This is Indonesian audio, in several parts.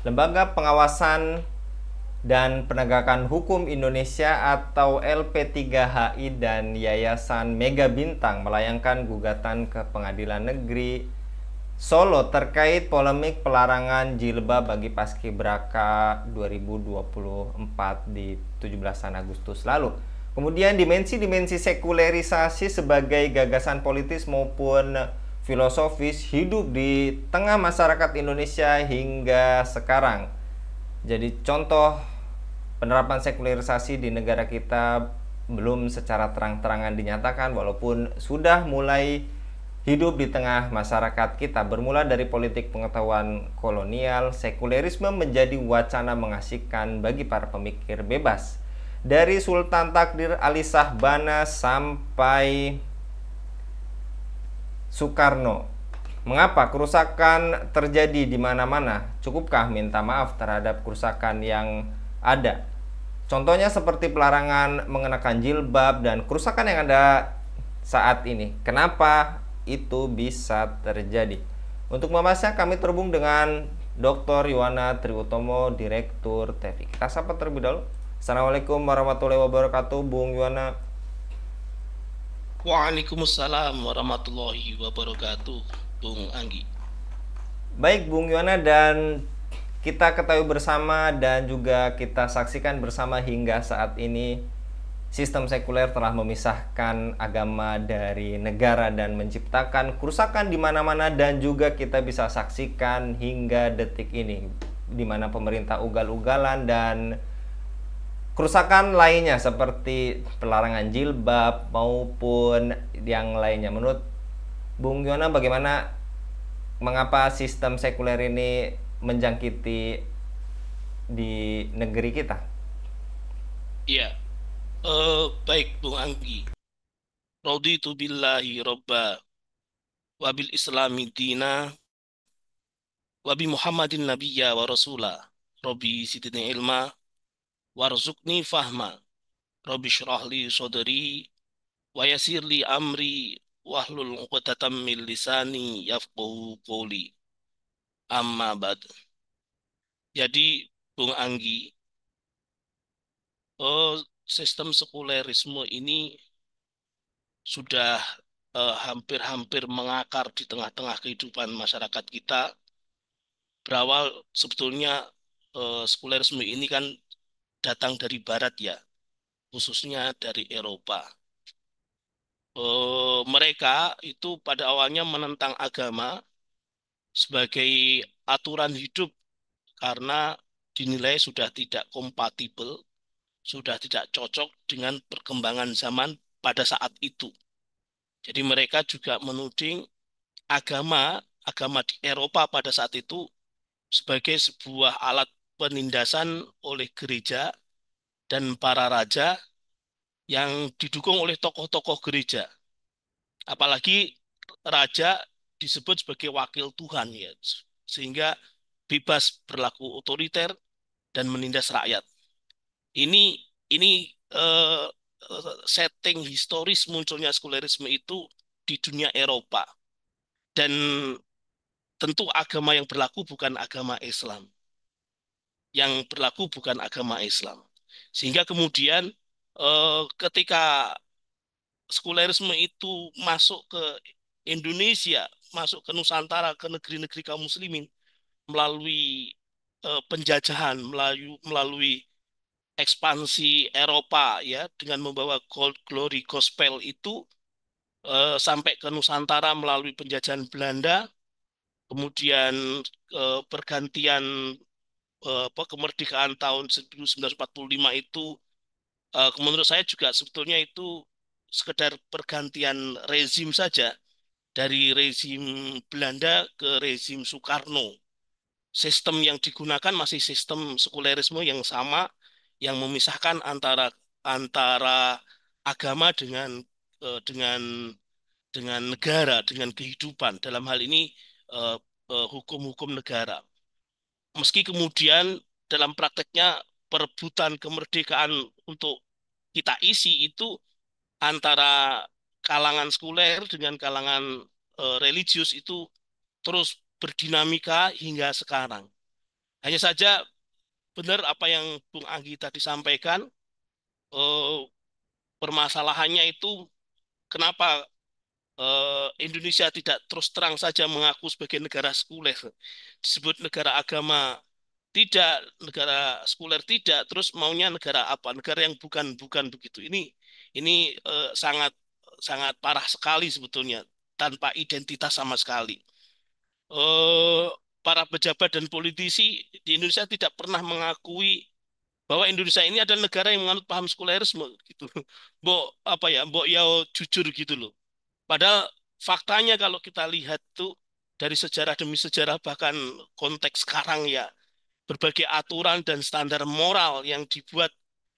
Lembaga Pengawasan dan Penegakan Hukum Indonesia atau LP3HI dan Yayasan Mega Bintang melayangkan gugatan ke Pengadilan Negeri Solo terkait polemik pelarangan jilbab bagi Paskibraka 2024 di 17 Agustus lalu. Kemudian dimensi-dimensi sekulerisasi sebagai gagasan politis maupun filosofis hidup di tengah masyarakat Indonesia hingga sekarang. Jadi contoh penerapan sekularisasi di negara kita belum secara terang-terangan dinyatakan walaupun sudah mulai hidup di tengah masyarakat kita. Bermula dari politik pengetahuan kolonial, sekulerisme menjadi wacana mengasihkan bagi para pemikir bebas. Dari Sultan Takdir Ali Shahbana sampai Soekarno. Mengapa kerusakan terjadi di mana-mana? Cukupkah minta maaf terhadap kerusakan yang ada? Contohnya seperti pelarangan mengenakan jilbab dan kerusakan yang ada saat ini. Kenapa itu bisa terjadi? Untuk membahasnya kami terhubung dengan Dr. Yuwana Triutomo, Direktur TEVI. Kita sapa terlebih dahulu. Assalamualaikum warahmatullahi wabarakatuh, Bung Yuwana. Waalaikumsalam warahmatullahi wabarakatuh, Bung Anggi. Baik Bung Yuwana, dan kita ketahui bersama dan juga kita saksikan bersama hingga saat ini sistem sekuler telah memisahkan agama dari negara dan menciptakan kerusakan di mana-mana, dan juga kita bisa saksikan hingga detik ini di mana pemerintah ugal-ugalan dan kerusakan lainnya seperti pelarangan jilbab maupun yang lainnya. Menurut Bung Yona, bagaimana, mengapa sistem sekuler ini menjangkiti di negeri kita? Iya, baik Bung Anggi. Raditu billahi robba, wabil islami dina, wabi Muhammadin nabiyya wa rasula. Robbi sidini ilma, warzukni fahma. Robbi syrahli sodri, wa yasirli amri, wahlul uqdatam min lisani yafqahu qawli. Amma ba'd. Jadi, Bung Anggi, eh, sistem sekulerisme ini sudah hampir-hampir mengakar di tengah-tengah kehidupan masyarakat kita. Berawal sebetulnya sekulerisme ini kan datang dari Barat ya, khususnya dari Eropa. Mereka itu pada awalnya menentang agama sebagai aturan hidup karena dinilai sudah tidak kompatibel, sudah tidak cocok dengan perkembangan zaman pada saat itu. Jadi mereka juga menuding agama agama di Eropa pada saat itu sebagai sebuah alat penindasan oleh gereja dan para raja yang didukung oleh tokoh-tokoh gereja. Apalagi raja disebut sebagai wakil Tuhan ya, sehingga bebas berlaku otoriter dan menindas rakyat. Ini ini setting historis munculnya sekulerisme itu di dunia Eropa, dan tentu agama yang berlaku bukan agama Islam. Yang berlaku bukan agama Islam. Sehingga kemudian ketika sekulerisme itu masuk ke Indonesia, masuk ke Nusantara, ke negeri-negeri kaum muslimin melalui penjajahan, melalui ekspansi Eropa ya, dengan membawa gold glory gospel itu sampai ke Nusantara melalui penjajahan Belanda, kemudian pergantian kemerdekaan tahun 1945 itu, menurut saya juga sebetulnya itu sekedar pergantian rezim saja dari rezim Belanda ke rezim Soekarno. Sistem yang digunakan masih sistem sekulerisme yang sama, yang memisahkan antara antara agama dengan negara, dengan kehidupan. Dalam hal ini eh, hukum-hukum negara. Meski kemudian dalam prakteknya perebutan kemerdekaan untuk kita isi itu antara kalangan sekuler dengan kalangan religius itu terus berdinamika hingga sekarang. Hanya saja benar apa yang Bung Anggi tadi sampaikan, eh, permasalahannya itu kenapa Indonesia tidak terus terang saja mengaku sebagai negara sekuler, disebut negara agama tidak, negara sekuler tidak, terus maunya negara apa? Negara yang bukan bukan begitu. Ini sangat sangat parah sekali sebetulnya, tanpa identitas sama sekali. eh, para pejabat dan politisi di Indonesia tidak pernah mengakui bahwa Indonesia ini adalah negara yang menganut paham sekulerisme gitu. Mbok apa ya, mbok ya jujur gitu loh. Padahal faktanya kalau kita lihat tuh dari sejarah demi sejarah, bahkan konteks sekarang ya, berbagai aturan dan standar moral yang dibuat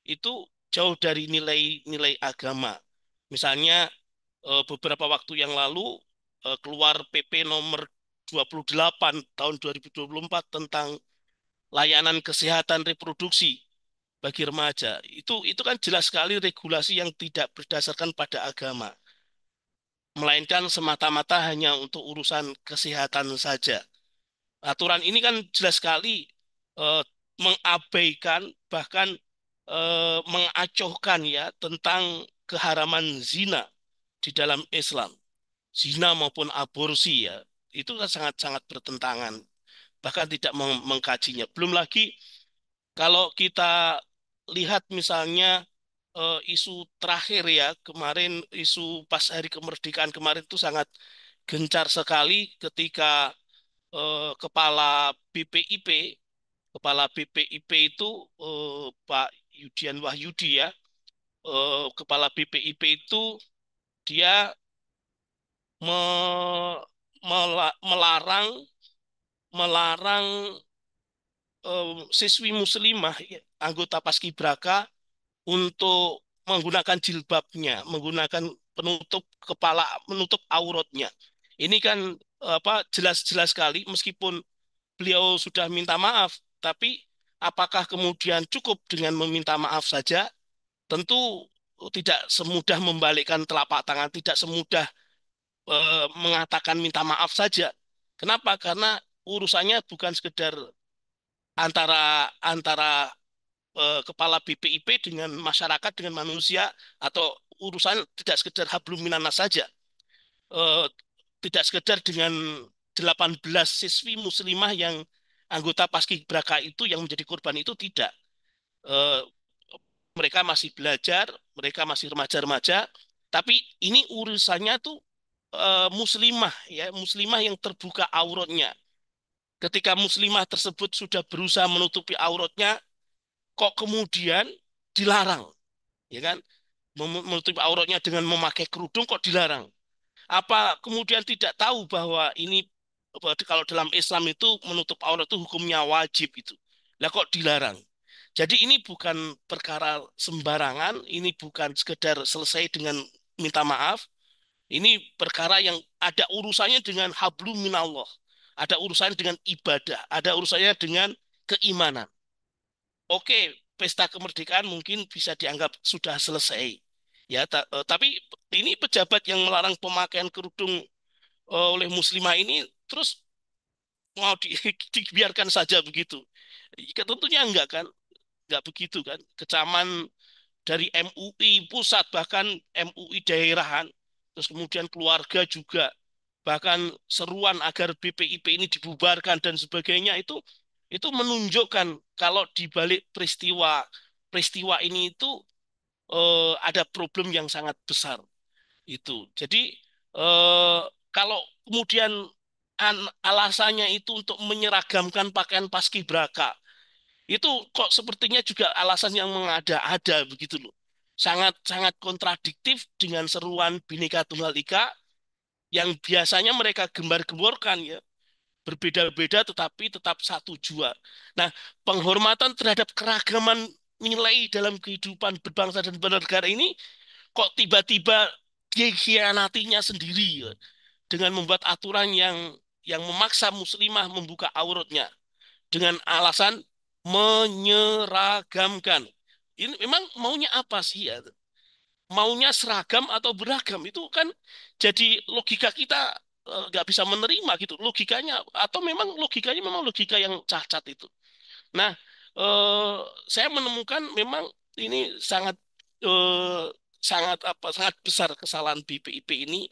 itu jauh dari nilai-nilai agama. Misalnya beberapa waktu yang lalu keluar PP nomor 28 tahun 2024 tentang layanan kesehatan reproduksi bagi remaja. Itu kan jelas sekali regulasi yang tidak berdasarkan pada agama, melainkan semata-mata hanya untuk urusan kesehatan saja. Aturan ini kan jelas sekali eh, mengabaikan, bahkan mengacuhkan ya tentang keharaman zina di dalam Islam. Zina maupun aborsi ya, itu kan sangat-sangat bertentangan, bahkan tidak mengkajinya. Belum lagi kalau kita lihat misalnya isu terakhir ya, kemarin isu pas hari kemerdekaan kemarin itu sangat gencar sekali ketika kepala BPIP itu Pak Yudian Wahyudi ya, kepala BPIP itu dia me- melarang melarang siswi muslimah ya, anggota paskibraka untuk menggunakan jilbabnya, menggunakan penutup kepala, menutup auratnya. Ini kan apa, jelas-jelas sekali meskipun beliau sudah minta maaf, tapi apakah kemudian cukup dengan meminta maaf saja? Tentu tidak semudah membalikkan telapak tangan, tidak semudah mengatakan minta maaf saja. Kenapa? Karena urusannya bukan sekedar antara antara kepala BPIP dengan masyarakat, dengan manusia, atau urusan tidak sekedar hablum minanas saja. Eh, Tidak sekedar dengan 18 siswi muslimah yang anggota paskibraka itu yang menjadi korban itu, tidak. Eh, Mereka masih belajar, mereka masih remaja-remaja, tapi ini urusannya tuh muslimah ya, muslimah yang terbuka auratnya. Ketika muslimah tersebut sudah berusaha menutupi auratnya, kok kemudian dilarang, ya kan? Menutupi auratnya dengan memakai kerudung kok dilarang? Apa kemudian tidak tahu bahwa ini kalau dalam Islam itu menutup aurat itu hukumnya wajib itu. Lah kok dilarang? Jadi ini bukan perkara sembarangan, ini bukan sekedar selesai dengan minta maaf, ini perkara yang ada urusannya dengan hablum minallah, ada urusannya dengan ibadah, ada urusannya dengan keimanan. Oke, pesta kemerdekaan mungkin bisa dianggap sudah selesai. Ya, tapi ini pejabat yang melarang pemakaian kerudung oleh muslimah ini terus mau dibiarkan saja begitu. Ya, tentunya enggak kan, enggak begitu kan. Kecaman dari MUI pusat, bahkan MUI daerahan, terus kemudian keluarga juga, bahkan seruan agar BPIP ini dibubarkan dan sebagainya, itu menunjukkan kalau di balik peristiwa peristiwa ini itu ada problem yang sangat besar itu. Jadi eh, kalau kemudian alasannya itu untuk menyeragamkan pakaian paskibraka, itu kok sepertinya juga alasan yang mengada-ada begitu loh. Sangat-sangat kontradiktif dengan seruan Bhinneka Tunggal Ika yang biasanya mereka gembar-gemborkan ya. Berbeda-beda tetapi tetap satu jua. Nah, penghormatan terhadap keragaman nilai dalam kehidupan berbangsa dan bernegara ini kok tiba-tiba dikhianatinya sendiri ya, dengan membuat aturan yang memaksa muslimah membuka auratnya dengan alasan menyeragamkan. Ini memang maunya apa sih ya? Maunya seragam atau beragam itu kan jadi logika kita nggak bisa menerima gitu logikanya, atau memang logikanya memang logika yang cacat itu. Nah, eh, saya menemukan memang ini sangat eh, sangat apa sangat besar kesalahan BPIP ini.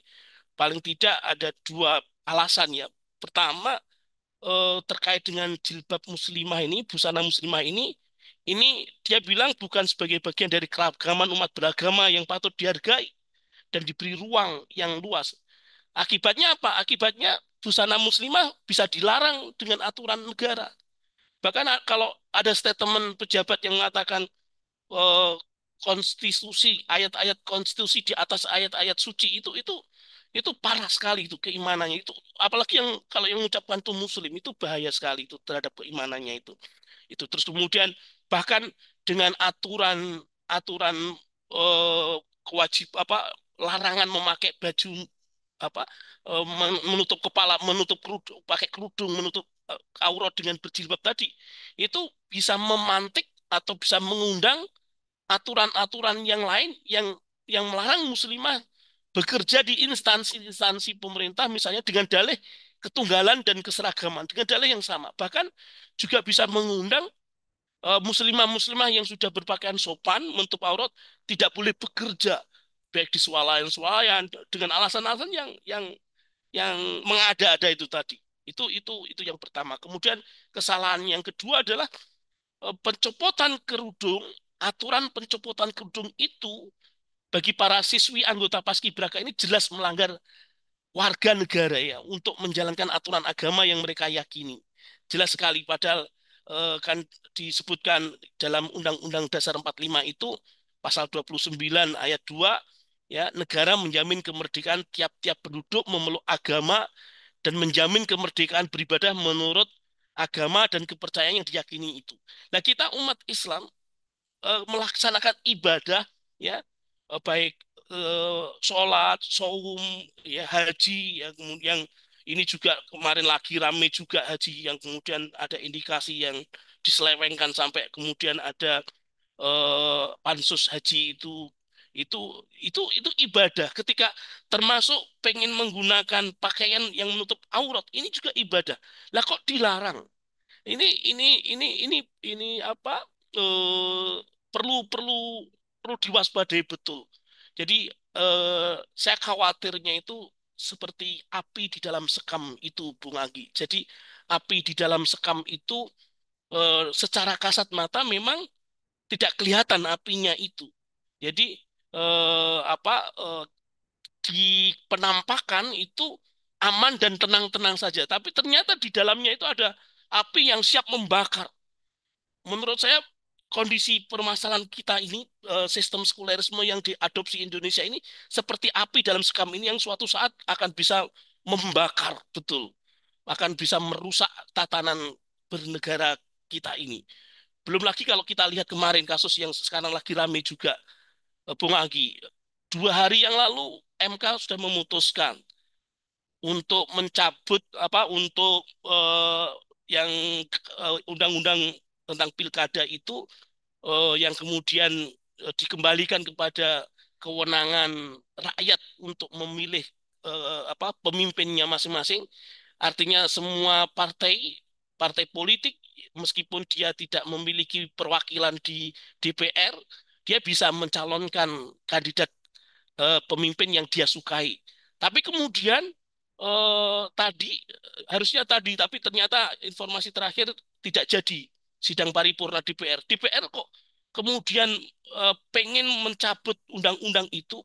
Paling tidak ada dua alasan ya. Pertama, terkait dengan jilbab muslimah ini, busana muslimah ini dia bilang bukan sebagai bagian dari keragaman umat beragama yang patut dihargai dan diberi ruang yang luas. Akibatnya apa? Akibatnya busana muslimah bisa dilarang dengan aturan negara. Bahkan kalau ada statement pejabat yang mengatakan eh, konstitusi, ayat-ayat konstitusi di atas ayat-ayat suci itu parah sekali itu keimanannya itu. Apalagi yang kalau yang mengucapkan itu muslim itu bahaya sekali itu terhadap keimanannya itu. Itu terus kemudian bahkan dengan aturan eh, kewajib apa larangan memakai baju apa menutup kepala, menutup kerudung, pakai kerudung, menutup aurat dengan berjilbab tadi, itu bisa memantik atau bisa mengundang aturan-aturan yang lain yang melarang muslimah bekerja di instansi-instansi pemerintah misalnya dengan dalih ketunggalan dan keseragaman dengan dalih yang sama. Bahkan juga bisa mengundang muslimah-muslimah yang sudah berpakaian sopan, menutup aurat, tidak boleh bekerja baik di swalayan-swalayan dengan alasan-alasan yang mengada-ada itu tadi. Itu yang pertama. Kemudian kesalahan yang kedua adalah pencopotan kerudung, aturan pencopotan kerudung itu bagi para siswi anggota Paskibraka ini jelas melanggar warga negara ya untuk menjalankan aturan agama yang mereka yakini. Jelas sekali padahal kan disebutkan dalam Undang-Undang Dasar 45 itu pasal 29 ayat 2 ya negara menjamin kemerdekaan tiap-tiap penduduk memeluk agama dan menjamin kemerdekaan beribadah menurut agama dan kepercayaan yang diyakini itu. Nah, kita umat Islam melaksanakan ibadah ya baik sholat, saum, ya haji, ya kemudian ini juga kemarin lagi rame juga haji yang kemudian ada indikasi yang diselewengkan sampai kemudian ada pansus haji itu itu ibadah ketika termasuk pengen menggunakan pakaian yang menutup aurat ini juga ibadah lah kok dilarang ini ini ini apa eh, perlu perlu perlu diwaspadai betul. Jadi saya khawatirnya itu seperti api di dalam sekam itu, Bung Agi. Jadi api di dalam sekam itu secara kasat mata memang tidak kelihatan apinya itu. Jadi apa di penampakan itu aman dan tenang-tenang saja, tapi ternyata di dalamnya itu ada api yang siap membakar. Menurut saya kondisi permasalahan kita ini sistem sekulerisme yang diadopsi Indonesia ini seperti api dalam sekam ini yang suatu saat akan bisa membakar betul, akan bisa merusak tatanan bernegara kita ini. Belum lagi kalau kita lihat kemarin kasus yang sekarang lagi rame juga, Bung Agi, 2 hari yang lalu MK sudah memutuskan untuk mencabut apa untuk yang undang-undang tentang pilkada itu yang kemudian dikembalikan kepada kewenangan rakyat untuk memilih apa pemimpinnya masing-masing. Artinya semua partai partai politik meskipun dia tidak memiliki perwakilan di DPR, dia bisa mencalonkan kandidat pemimpin yang dia sukai. Tapi kemudian harusnya tadi, tapi ternyata informasi terakhir tidak jadi sidang paripurna DPR. DPR kok kemudian pengen mencabut undang-undang itu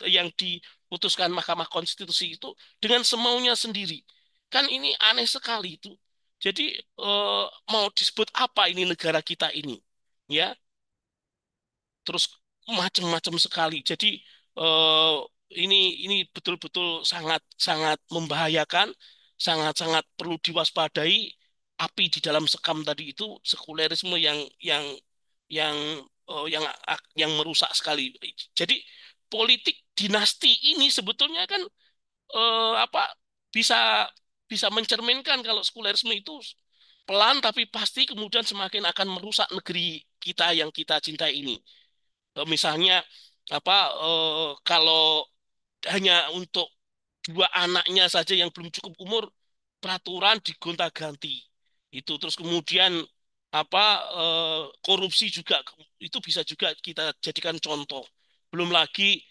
yang diputuskan Mahkamah Konstitusi itu dengan semaunya sendiri. Kan ini aneh sekali itu. Jadi mau disebut apa ini negara kita ini? Ya, terus macam-macam sekali. Jadi eh, ini betul-betul sangat sangat membahayakan, sangat-sangat perlu diwaspadai. Api di dalam sekam tadi itu sekulerisme yang yang merusak sekali. Jadi politik dinasti ini sebetulnya kan apa bisa bisa mencerminkan kalau sekulerisme itu pelan tapi pasti kemudian semakin akan merusak negeri kita yang kita cintai ini. Misalnya apa kalau hanya untuk 2 anaknya saja yang belum cukup umur peraturan digonta-ganti itu terus kemudian apa korupsi juga itu bisa juga kita jadikan contoh. Belum lagi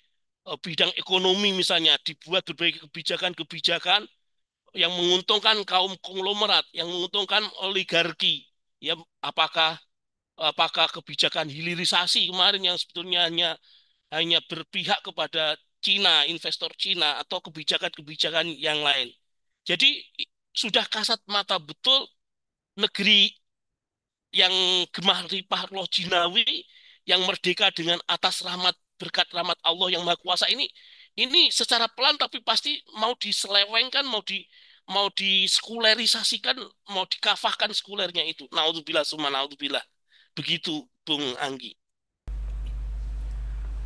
bidang ekonomi misalnya dibuat berbagai kebijakan-kebijakan yang menguntungkan kaum konglomerat, yang menguntungkan oligarki. Ya, apakah apakah kebijakan hilirisasi kemarin yang sebetulnya hanya berpihak kepada Cina, investor Cina, atau kebijakan-kebijakan yang lain. Jadi sudah kasat mata betul negeri yang gemah ripah roh jinawi, yang merdeka dengan atas rahmat berkat rahmat Allah yang Maha Kuasa ini secara pelan tapi pasti mau diselewengkan, mau disekulerisasikan, mau dikafahkan sekulernya itu. Naudzubillah summa naudzubillah. Begitu Bung Anggi.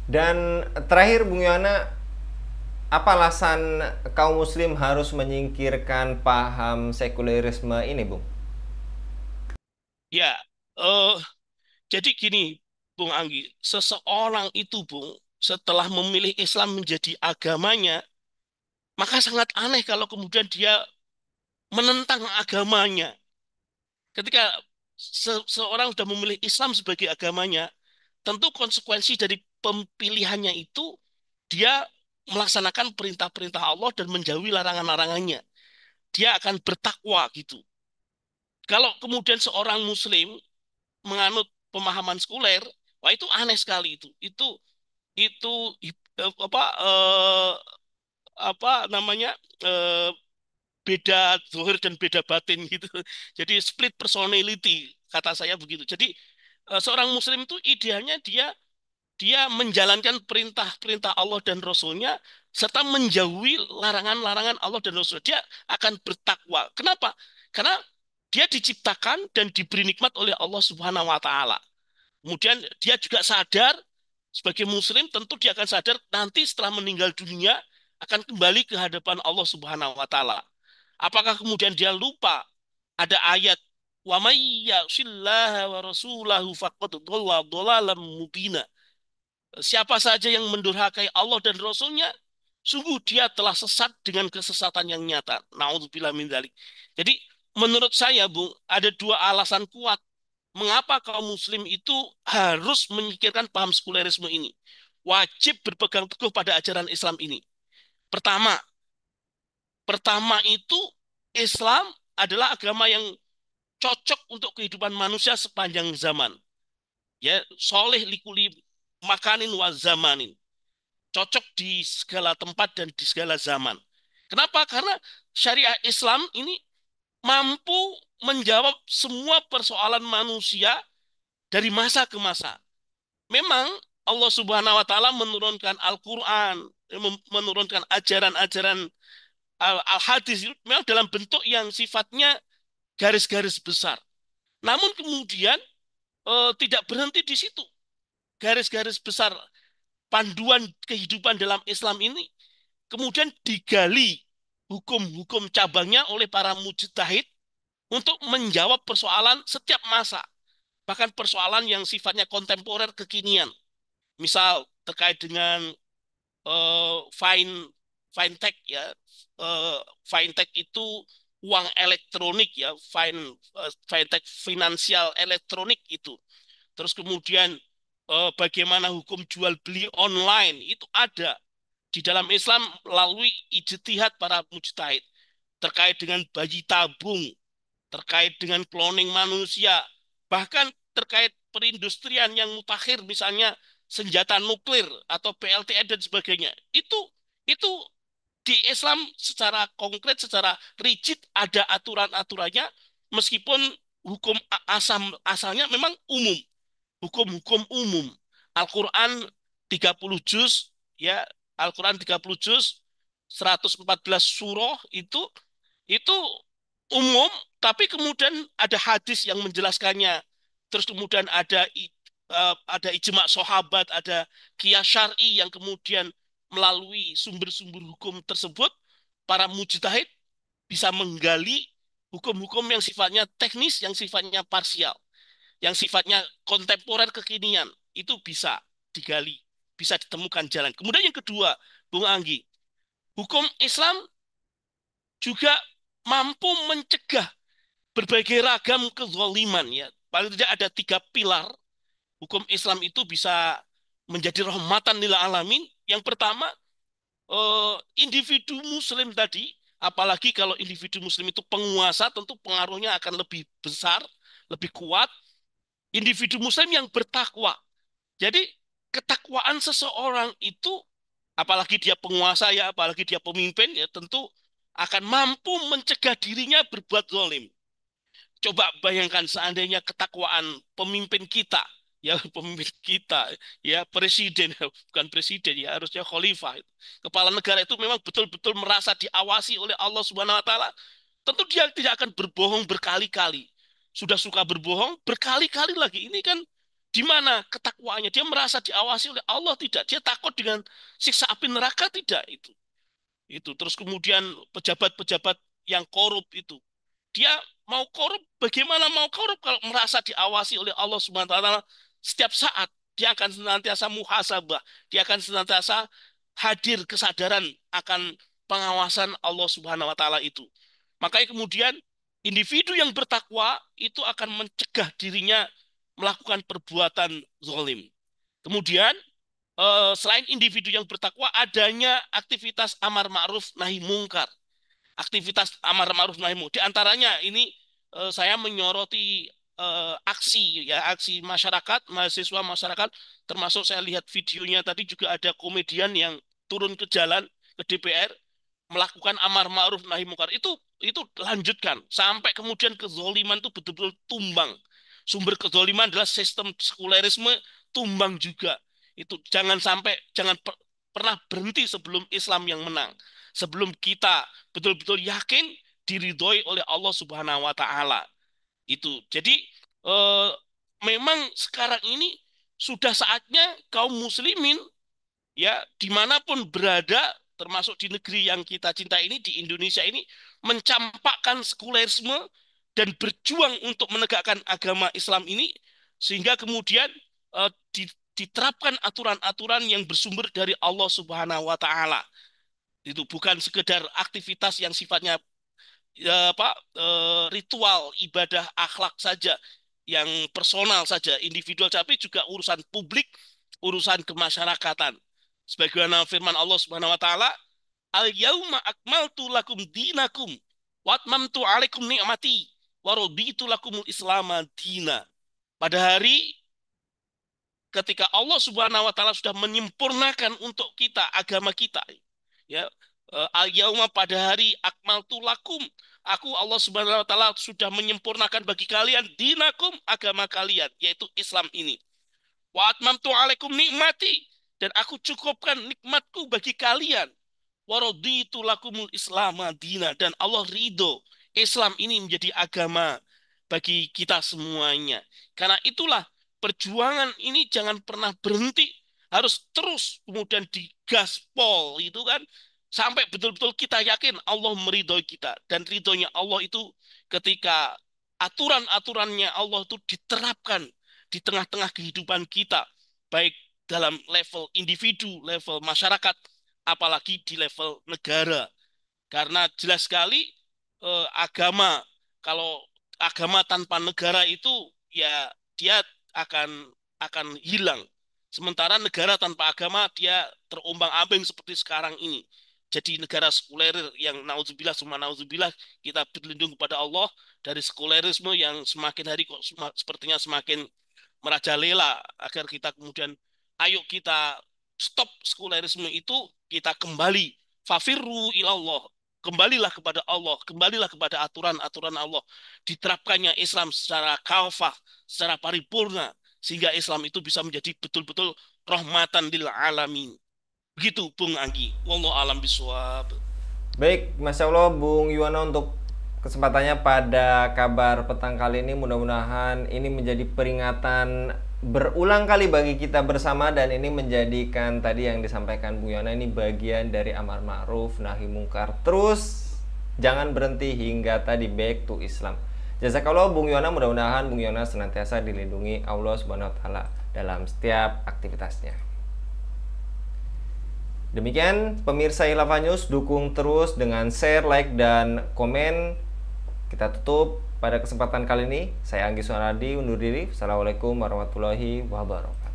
Dan terakhir Bung Yohana, apa alasan kaum muslim harus menyingkirkan paham sekulerisme ini, Bung? Ya, eh jadi gini, Bung Anggi, seseorang itu, Bung, setelah memilih Islam menjadi agamanya, maka sangat aneh kalau kemudian dia menentang agamanya. Ketika seorang sudah memilih Islam sebagai agamanya, tentu konsekuensi dari pemilihannya itu dia melaksanakan perintah-perintah Allah dan menjauhi larangan-larangannya. Dia akan bertakwa gitu. Kalau kemudian seorang Muslim menganut pemahaman sekuler, wah itu aneh sekali itu. Itu apa namanya eh, beda zahir dan beda batin gitu. Jadi split personality kata saya begitu. Jadi seorang Muslim itu idealnya dia dia menjalankan perintah-perintah Allah dan Rasulnya serta menjauhi larangan-larangan Allah dan Rasul. Dia akan bertakwa. Kenapa? Karena dia diciptakan dan diberi nikmat oleh Allah Subhanahu wa taala. Kemudian dia juga sadar sebagai muslim tentu dia akan sadar nanti setelah meninggal dunia akan kembali ke hadapan Allah Subhanahu wa taala. Apakah kemudian dia lupa ada ayat wa may ya'sillaha wa rasulahu faqad dhalla dhalalan mubina. Siapa saja yang mendurhakai Allah dan Rasulnya, sungguh dia telah sesat dengan kesesatan yang nyata. Naudzubillah min dzalik. Jadi menurut saya, Bung, ada dua alasan kuat mengapa kaum muslim itu harus menyingkirkan paham sekulerisme ini. Wajib berpegang teguh pada ajaran Islam ini. Pertama, pertama itu Islam adalah agama yang cocok untuk kehidupan manusia sepanjang zaman. Ya, soleh likuli makanin wa zamanin. Cocok di segala tempat dan di segala zaman. Kenapa? Karena syariah Islam ini mampu menjawab semua persoalan manusia dari masa ke masa. Memang Allah Subhanahu wa taala menurunkan Al-Qur'an, menurunkan ajaran-ajaran Al-Hadis itu memang dalam bentuk yang sifatnya garis-garis besar. Namun kemudian tidak berhenti di situ. Garis-garis besar panduan kehidupan dalam Islam ini kemudian digali hukum-hukum cabangnya oleh para mujtahid untuk menjawab persoalan setiap masa, bahkan persoalan yang sifatnya kontemporer kekinian. Misal terkait dengan fine fintech ya, fintech itu uang elektronik ya, fintech finansial elektronik itu. Terus kemudian bagaimana hukum jual beli online itu ada di dalam Islam melalui ijtihad para mujtahid terkait dengan bayi tabung, terkait dengan cloning manusia, bahkan terkait perindustrian yang mutakhir misalnya senjata nuklir atau PLTN dan sebagainya. Itu di Islam secara konkret, secara rigid ada aturan-aturannya meskipun hukum asalnya memang umum, hukum-hukum umum. Al-Qur'an 30 juz ya, Al-Qur'an 30 juz 114 surah itu umum, tapi kemudian ada hadis yang menjelaskannya. Terus kemudian ada ijma sahabat, ada qiyas syar'i yang kemudian melalui sumber-sumber hukum tersebut para mujtahid bisa menggali hukum-hukum yang sifatnya teknis, yang sifatnya parsial, yang sifatnya kontemporer kekinian. Itu bisa digali, bisa ditemukan jalan. Kemudian yang kedua, Bung Anggi, hukum Islam juga mampu mencegah berbagai ragam kezaliman ya. paling tidak ada 3 pilar hukum Islam itu bisa menjadi rahmatan lil alamin. Yang pertama, individu muslim tadi, apalagi kalau individu muslim itu penguasa, tentu pengaruhnya akan lebih besar, lebih kuat. Individu muslim yang bertakwa. Jadi ketakwaan seseorang itu, apalagi dia penguasa ya, apalagi dia pemimpin ya, tentu akan mampu mencegah dirinya berbuat zalim. Coba bayangkan seandainya ketakwaan pemimpin kita, ya pemimpin kita, ya presiden, bukan presiden ya, harusnya khalifah. Kepala negara itu memang betul-betul merasa diawasi oleh Allah Subhanahu wa taala, tentu dia tidak akan berbohong berkali-kali. Sudah suka berbohong berkali-kali lagi. Ini kan di mana ketakwaannya? Dia merasa diawasi oleh Allah tidak? Dia takut dengan siksa api neraka tidak? Itu terus kemudian pejabat-pejabat yang korup itu, dia mau korup, bagaimana mau korup kalau merasa diawasi oleh Allah Subhanahu wa taala setiap saat. Dia akan senantiasa muhasabah, dia akan senantiasa hadir kesadaran akan pengawasan Allah Subhanahu wa taala itu. Makanya kemudian individu yang bertakwa itu akan mencegah dirinya melakukan perbuatan zalim. Kemudian selain individu yang bertakwa, adanya aktivitas amar ma'ruf nahi mungkar. Aktivitas amar ma'ruf nahi mungkar. Di antaranya ini saya menyoroti aksi ya, aksi masyarakat, mahasiswa masyarakat, termasuk saya lihat videonya tadi juga ada komedian yang turun ke jalan ke DPR melakukan amar ma'ruf nahi mungkar. Itu lanjutkan sampai kemudian kezoliman itu betul-betul tumbang. Sumber kezoliman adalah sistem sekulerisme, tumbang juga. Itu jangan sampai, jangan pernah berhenti sebelum Islam yang menang. Sebelum kita betul-betul yakin diridhoi oleh Allah Subhanahu wa taala. Itu. Jadi eh, memang sekarang ini sudah saatnya kaum muslimin ya dimanapun berada, termasuk di negeri yang kita cinta ini, di Indonesia ini, mencampakkan sekulerisme dan berjuang untuk menegakkan agama Islam ini, sehingga kemudian diterapkan aturan-aturan yang bersumber dari Allah Subhanahu wa taala. Itu bukan sekedar aktivitas yang sifatnya ritual, ibadah, akhlak saja, yang personal saja, individual, tapi juga urusan publik, urusan kemasyarakatan. Sebagaimana firman Allah Subhanahu wa taala, "Al-yauma akmaltu lakum dinakum wa atmamtu 'alaikum ni'mati wa raditu lakumul Islama dina." Pada hari ketika Allah Subhanahu wa taala sudah menyempurnakan untuk kita agama kita, ya, al-yauma, pada hari, akmaltu lakum, aku Allah Subhanahu wa taala sudah menyempurnakan bagi kalian dinakum, agama kalian, yaitu Islam ini. Wa atmamtu 'alaikum nikmati, dan aku cukupkan nikmatku bagi kalian. Wa raditu lakumul Islam madina, dan Allah ridho Islam ini menjadi agama bagi kita semuanya. Karena itulah perjuangan ini jangan pernah berhenti, harus terus kemudian digaspol itu kan, sampai betul-betul kita yakin Allah meridhoi kita, dan ridhonya Allah itu ketika aturan-aturannya Allah itu diterapkan di tengah-tengah kehidupan kita, baik dalam level individu, level masyarakat, apalagi di level negara. Karena jelas sekali agama, kalau agama tanpa negara itu ya dia akan hilang. Sementara negara tanpa agama dia terombang-ambing seperti sekarang ini. Jadi negara sekuler yang naudzubillah summa naudzubillah, kita berlindung kepada Allah dari sekulerisme yang semakin hari kok sepertinya semakin merajalela, agar kita kemudian ayo kita stop sekulerisme itu, kita kembali fafirru ilallah, kembalilah kepada Allah, kembalilah kepada aturan-aturan Allah, diterapkannya Islam secara kafah, secara paripurna, sehingga Islam itu bisa menjadi betul-betul rahmatan lil alamin. Begitu Bung Anggi. Wallahu alam biswab. Baik, Masya Allah Bung Yuwana untuk kesempatannya pada kabar petang kali ini. Mudah-mudahan ini menjadi peringatan berulang kali bagi kita bersama, dan ini menjadikan tadi yang disampaikan Bung Yuwana ini bagian dari amar ma'ruf nahi mungkar. Terus jangan berhenti hingga tadi back to Islam. Jazakallah Bung Yuwana, mudah-mudahan Bung Yuwana senantiasa dilindungi Allah Subhanahu wa taala dalam setiap aktivitasnya. Demikian pemirsa Hilafah News, dukung terus dengan share, like, dan komen Kita tutup pada kesempatan kali ini. Saya Anggi Sunardi undur diri. Assalamualaikum warahmatullahi wabarakatuh.